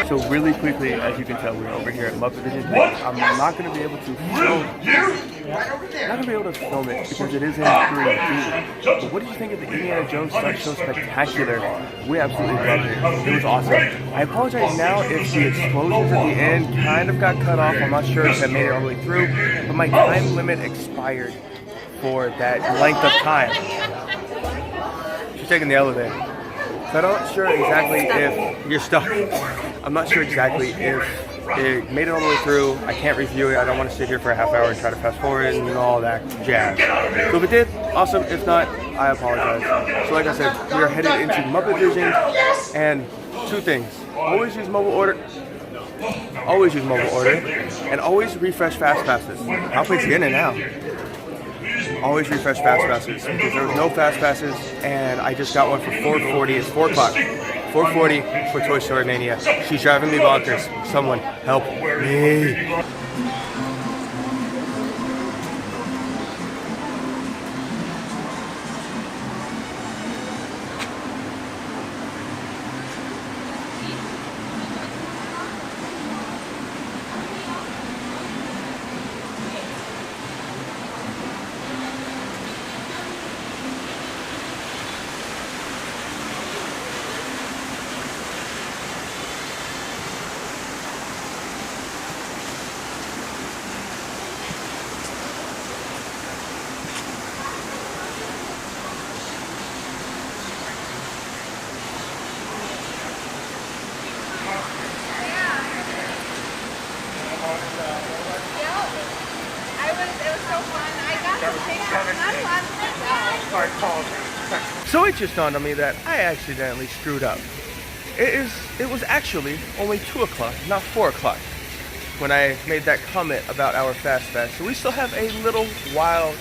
So really quickly, as you can tell, we're over here at Muppet Vision. I'm not going to be able to film it because it is in 3D. But what did you think of the Indiana Jones Stunt Show Spectacular? We absolutely loved it. It was awesome. I apologize now if the explosions at the end kind of got cut off. I'm not sure if I made it all the way through, but my time limit expired for that length of time. She's taking the elevator. So I'm not sure exactly if you're stuck. I'm not sure exactly if it made it all the way through. I can't review it. I don't want to sit here for a half hour and try to fast forward and all that jazz. So if it did, awesome. If not, I apologize. So like I said, we are headed into Muppet Vision, and two things. Always use mobile order. Always use mobile order, and always refresh fast passes. I'll play in and out. Always refresh fast passes because there was no fast passes, and I just got one for 4:40. It's 4 o'clock. 4:40 for Toy Story Mania. She's driving me bonkers. Someone help me. So it just dawned on me that I accidentally screwed up. It was actually only 2 o'clock, not 4 o'clock, when I made that comment about our fast pass. So we still have a little while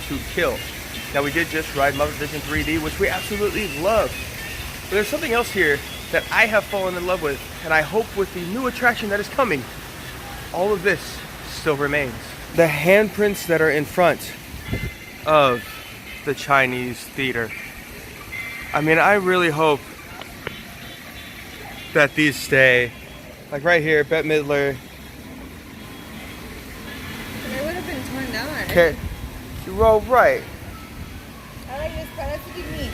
to kill. Now we did just ride Muppet Vision 3D, which we absolutely love. But there's something else here that I have fallen in love with, and I hope with the new attraction that is coming, all of this still remains. The handprints that are in front of the Chinese theater. I mean, I really hope that these stay. Like right here, Bette Midler. They would have been torn down. Okay, well, right. I like this part. That's what you mean.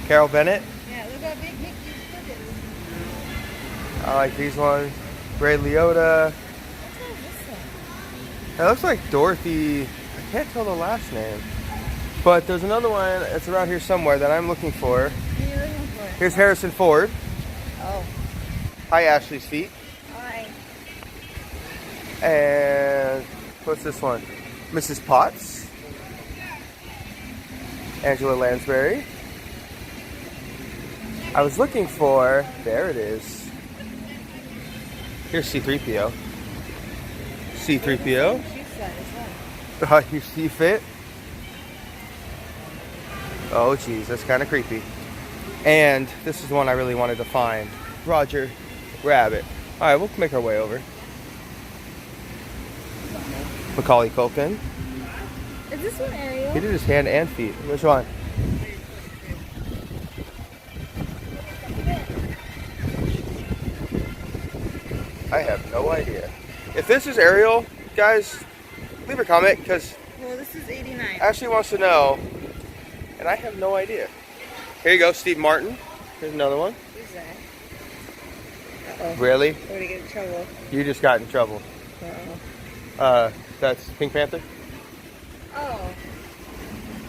Carol Bennett. Yeah, look how big Mickey's foot is. I like these ones. Ray Liotta. It looks like Dorothy. I can't tell the last name. But there's another one that's around here somewhere that I'm looking for. What are you looking for? Here's Harrison Ford. Oh. Hi, Ashley's feet. Hi. And what's this one? Mrs. Potts. Angela Lansbury. I was looking for, there it is. Here's C-3PO. C-3PO. You see fit? Oh geez, that's kind of creepy. And this is the one I really wanted to find. Roger Rabbit. Alright, we'll make our way over. Macaulay Culkin. Is this one Ariel? He did his hand and feet. Which one? I have no idea. If this is Ariel, guys, leave a comment because well, this is 89. Ashley wants to know, and I have no idea. Here you go, Steve Martin. Here's another one. Who's that? Uh-oh. Really? I'm gonna get in trouble. You just got in trouble. Uh-oh. That's Pink Panther? Oh.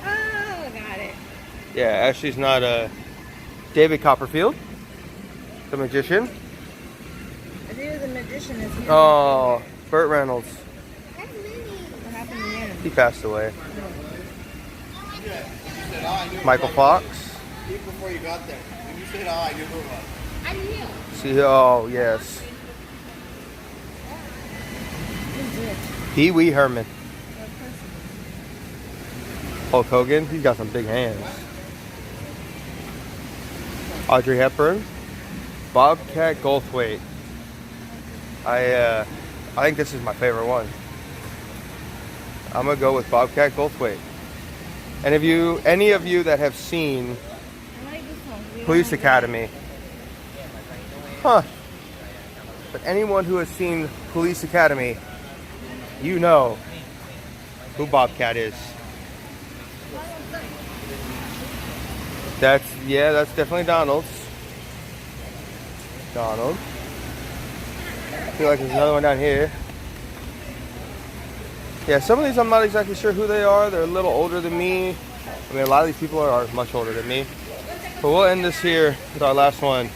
Oh, got it. Yeah, Ashley's not David Copperfield, the magician. I think it was a magician. Is he? Oh, Burt Reynolds. That's Minnie. What happened to him? He passed away. Michael Fox. Even before you got there. When you said, I knew who it was. I knew. See, oh, yes. Who's this? Pee Wee Herman. Hulk Hogan. He's got some big hands. Audrey Hepburn. Bobcat Goldthwait. I think this is my favorite one. I'm gonna go with Bobcat Goldthwait. And if you, any of you that have seen I like this one. Police Academy, huh? But anyone who has seen Police Academy, you know who Bobcat is. That's definitely Donald's. Donald. I feel like there's another one down here. Yeah, some of these I'm not exactly sure who they are. They're a little older than me. I mean, a lot of these people are much older than me. But we'll end this here with our last one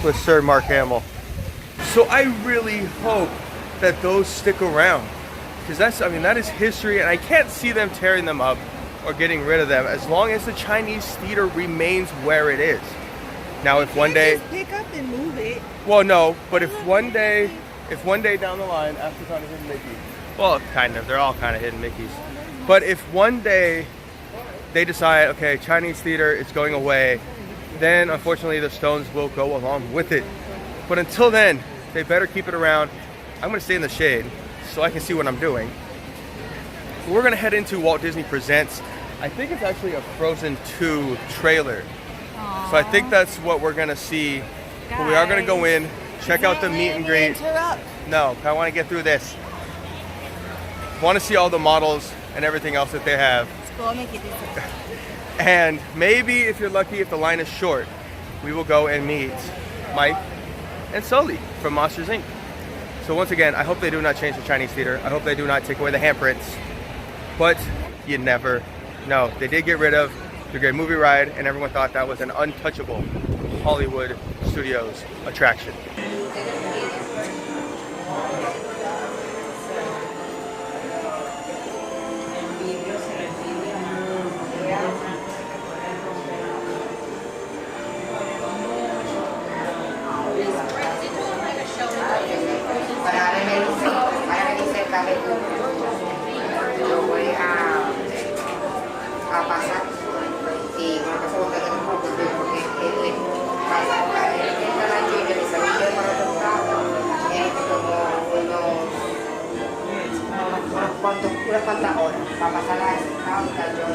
with Sir Mark Hamill. So I really hope that those stick around, because that is history, and I can't see them tearing them up or getting rid of them as long as the Chinese theater remains where it is. Now, if one day just pick up and move it. Well, no, but if one day down the line, after kind of hidden Mickey, well, kind of, they're all kind of hidden Mickeys. But if one day they decide, okay, Chinese theater is going away, then unfortunately the stones will go along with it. But until then, they better keep it around. I'm gonna stay in the shade so I can see what I'm doing. We're gonna head into Walt Disney Presents. I think it's actually a Frozen 2 trailer. Aww. So I think that's what we're gonna see. But we are gonna go in, check out the meet and greet. No, I wanna get through this. Wanna see all the models and everything else that they have. Let's go make it different. And maybe if you're lucky, if the line is short, we will go and meet Mike and Sully from Monsters Inc. So once again, I hope they do not change the Chinese theater. I hope they do not take away the handprints. But you never know. They did get rid of the Great Movie Ride, and everyone thought that was an untouchable Hollywood Studios attraction. Yo voy a pasar y bueno, que se va a quedar un poco porque él pasa entra la lluvia y se va a ir para otro lado como unas cuantas horas para pasar a ese cauca, yo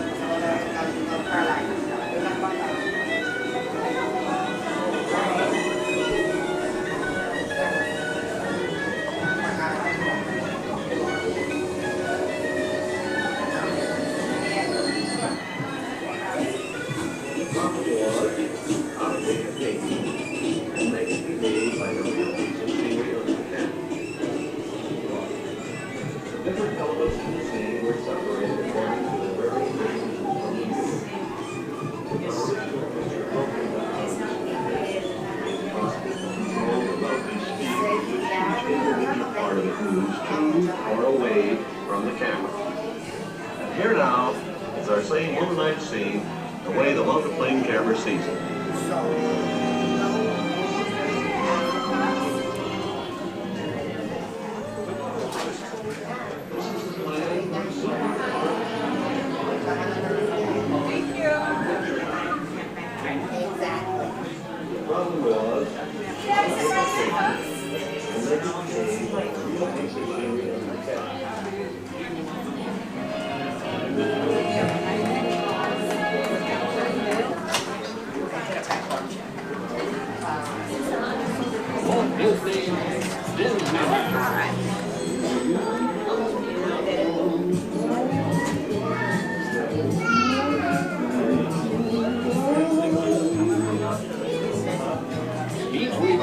unas cuantas horas. Or away from the camera. And here now is our same overnight scene, the way the multiplaying camera sees it. The problem was,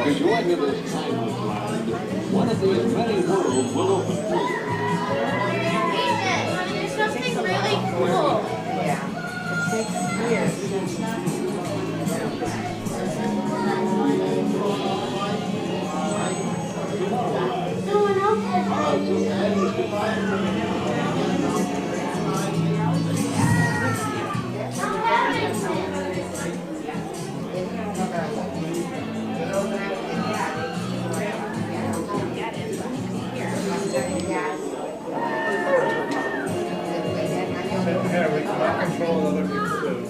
As you enter this timeless land, one of these many worlds will open for you. There's something really cool. Yeah, it takes years. Yeah, we cannot control other people's food.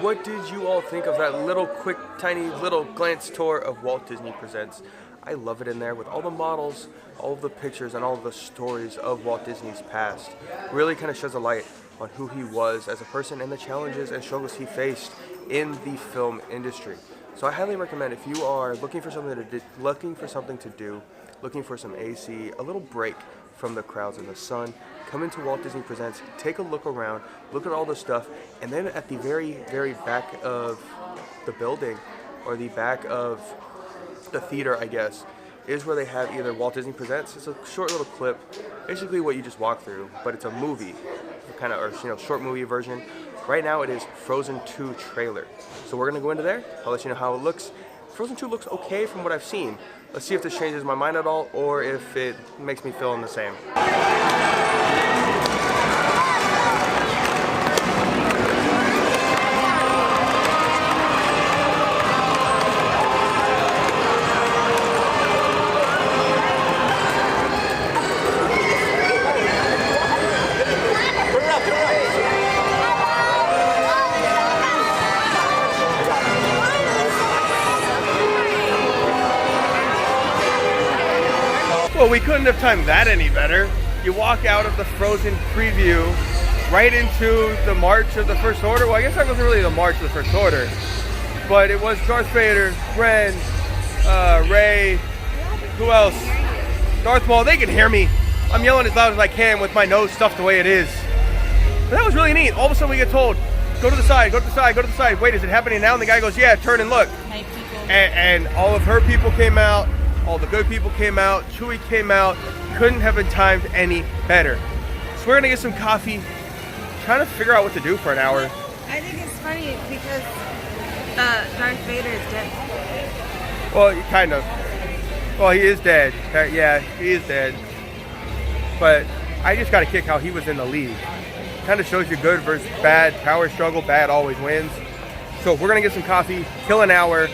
what did you all think of that little quick, tiny little glance tour of Walt Disney Presents? I love it in there with all the models, all of the pictures, and all of the stories of Walt Disney's past. Really kind of sheds a light on who he was as a person and the challenges and struggles he faced in the film industry. So I highly recommend, if you are looking for something to do, looking for some AC, a little break from the crowds and the sun, come into Walt Disney Presents, take a look around, look at all the stuff, and then at the very, very back of the building, or the back of the theater, I guess, is where they have either Walt Disney Presents. It's a short little clip, basically what you just walk through, but it's a movie, kind of, or short movie version. Right now it is Frozen 2 trailer. So we're gonna go into there. I'll let you know how it looks. Frozen 2 looks okay from what I've seen. Let's see if this changes my mind at all, or if it makes me feel the same. Well, we couldn't have timed that any better. You walk out of the Frozen preview right into the March of the First Order. Well, I guess that wasn't really the March of the First Order, but it was Darth Vader, Ren, Rey, who else? Darth Maul. They can hear me. I'm yelling as loud as I can with my nose stuffed the way it is. But that was really neat. All of a sudden we get told, go to the side, go to the side, go to the side. Wait, is it happening now? And the guy goes, yeah, turn and look. And all of her people came out. All the good people came out, Chewie came out, couldn't have been timed any better. So we're gonna get some coffee, trying to figure out what to do for an hour. I think it's funny because Darth Vader is dead. Well, kind of. Well, he is dead. Yeah, he is dead. But I just got a kick how he was in the lead. Kind of shows you good versus bad, power struggle, bad always wins. So we're gonna get some coffee, kill an hour,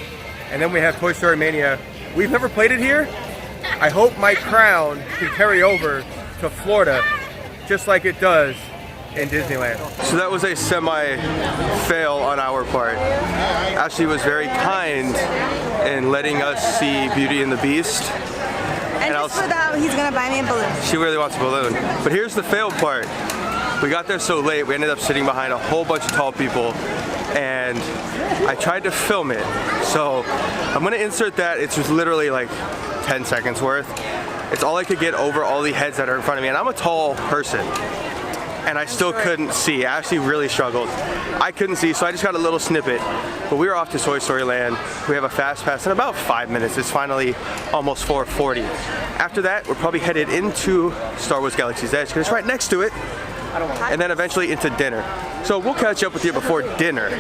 and then we have Toy Story Mania. We've never played it here. I hope my crown can carry over to Florida just like it does in Disneyland. So that was a semi-fail on our part. Ashley was very kind in letting us see Beauty and the Beast. And just for that, he's gonna buy me a balloon. She really wants a balloon. But here's the fail part. We got there so late, we ended up sitting behind a whole bunch of tall people, and I tried to film it. So I'm gonna insert that. It's just literally like 10 seconds worth. It's all I could get over all the heads that are in front of me, and I'm a tall person, and I still couldn't see. I actually really struggled. I couldn't see, so I just got a little snippet. But we were off to Toy Story Land. We have a fast pass in about 5 minutes. It's finally almost 4:40. After that, we're probably headed into Star Wars Galaxy's Edge, because it's right next to it. And then eventually into dinner. So we'll catch up with you before dinner.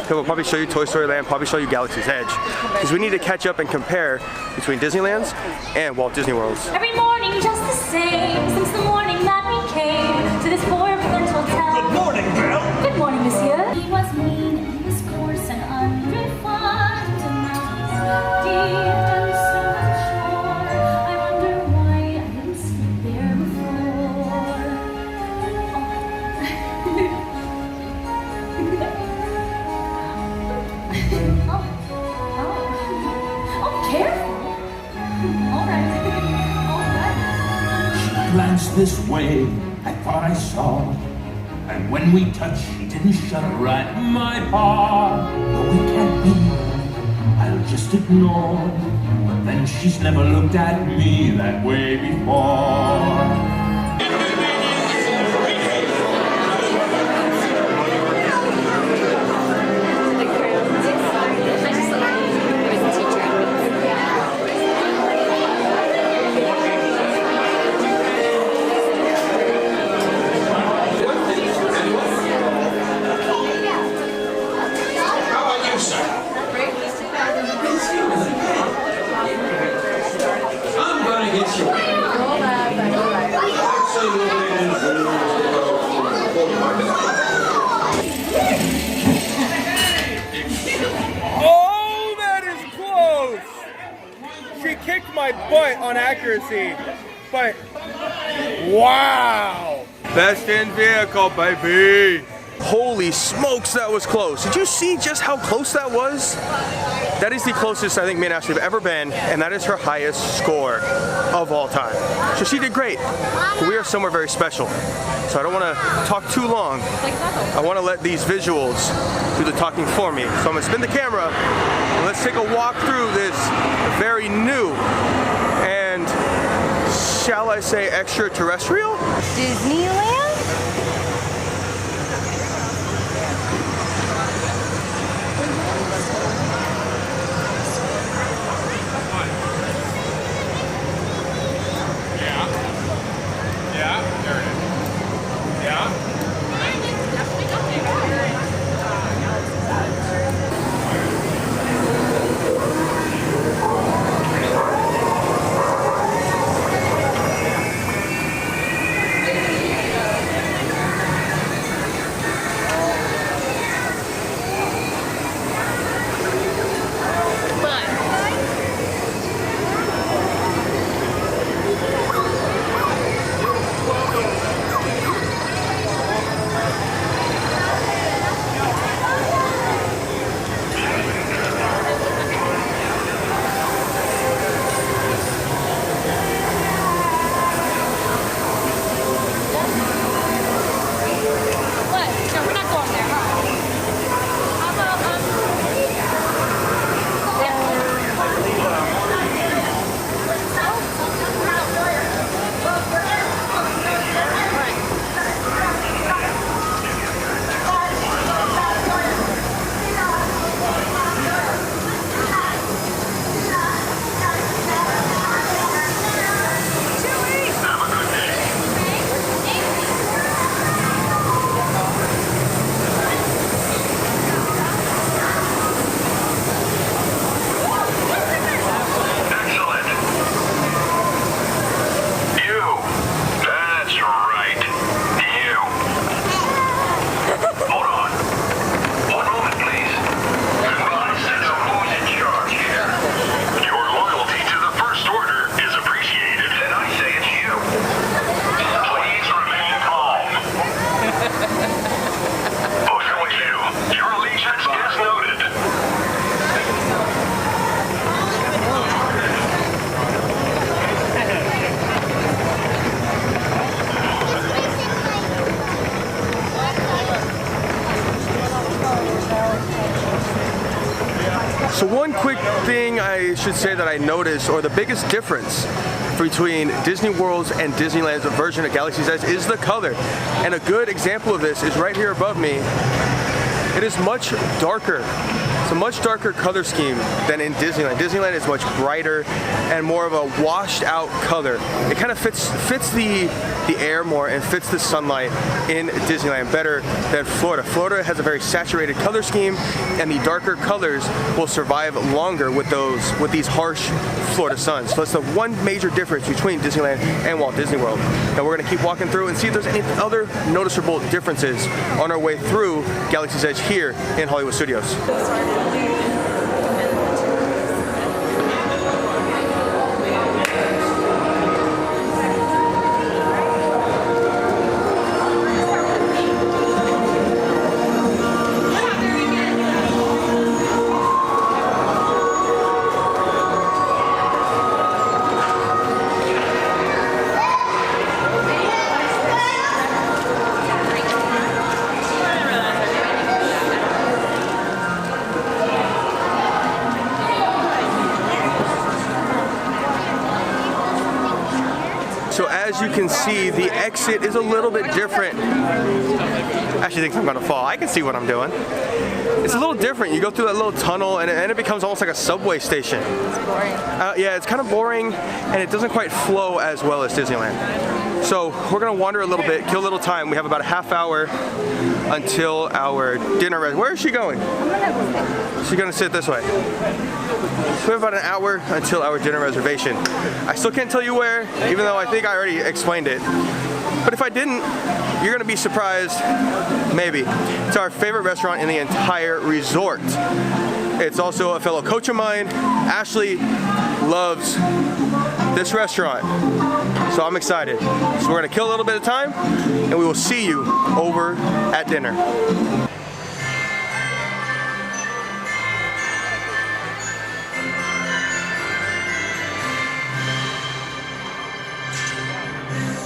So we'll probably show you Toy Story Land, probably show you Galaxy's Edge. Because we need to catch up and compare between Disneyland's and Walt Disney World's. Every morning just the same, since the morning that we came to this poor village hotel. Good morning, Belle. Good morning, monsieur. He was mean, and he was coarse and unrefined, and now he's deep and so unsure. I wonder why I didn't sleep there before. Oh, careful. All right. Glanced this way, I thought I saw. And when we touched, she didn't shut right in my heart. No, it can't be. I'll just ignore. But then she's never looked at me that way before. Oh, that is close! She kicked my butt on accuracy, but wow! Best in vehicle, baby! Holy smokes, that was close. Did you see just how close that was? That is the closest I think me and Ashley have ever been, and that is her highest score of all time. So she did great. But we are somewhere very special. So I don't want to talk too long. I want to let these visuals do the talking for me. So I'm going to spin the camera, and let's take a walk through this very new and, shall I say, extraterrestrial? Disneyland? So one quick thing I should say that I noticed, or the biggest difference between Disney World's and Disneyland's version of Galaxy's Edge is the color. And a good example of this is right here above me. It is much darker. It's a much darker color scheme than in Disneyland. Disneyland is much brighter and more of a washed out color. It kind of fits the air more and fits the sunlight in Disneyland better than Florida. Florida has a very saturated color scheme, and the darker colors will survive longer with these harsh Florida suns. So that's the one major difference between Disneyland and Walt Disney World. Now we're going to keep walking through and see if there's any other noticeable differences on our way through Galaxy's Edge here in Hollywood Studios. So as you can see, the exit is a little bit different. I actually think I'm gonna fall. I can see what I'm doing. It's a little different. You go through that little tunnel and it becomes almost like a subway station. It's boring. Yeah, it's kind of boring and it doesn't quite flow as well as Disneyland. So we're gonna wander a little bit, kill a little time. We have about a half hour until our dinner. Where is she going? She's gonna sit this way. So we have about an hour until our dinner reservation. I still can't tell you where, even though I think I already explained it. But if I didn't, you're gonna be surprised, maybe. It's our favorite restaurant in the entire resort. It's also a fellow coach of mine. Ashley loves this restaurant. So I'm excited. So we're gonna kill a little bit of time and we will see you over at dinner.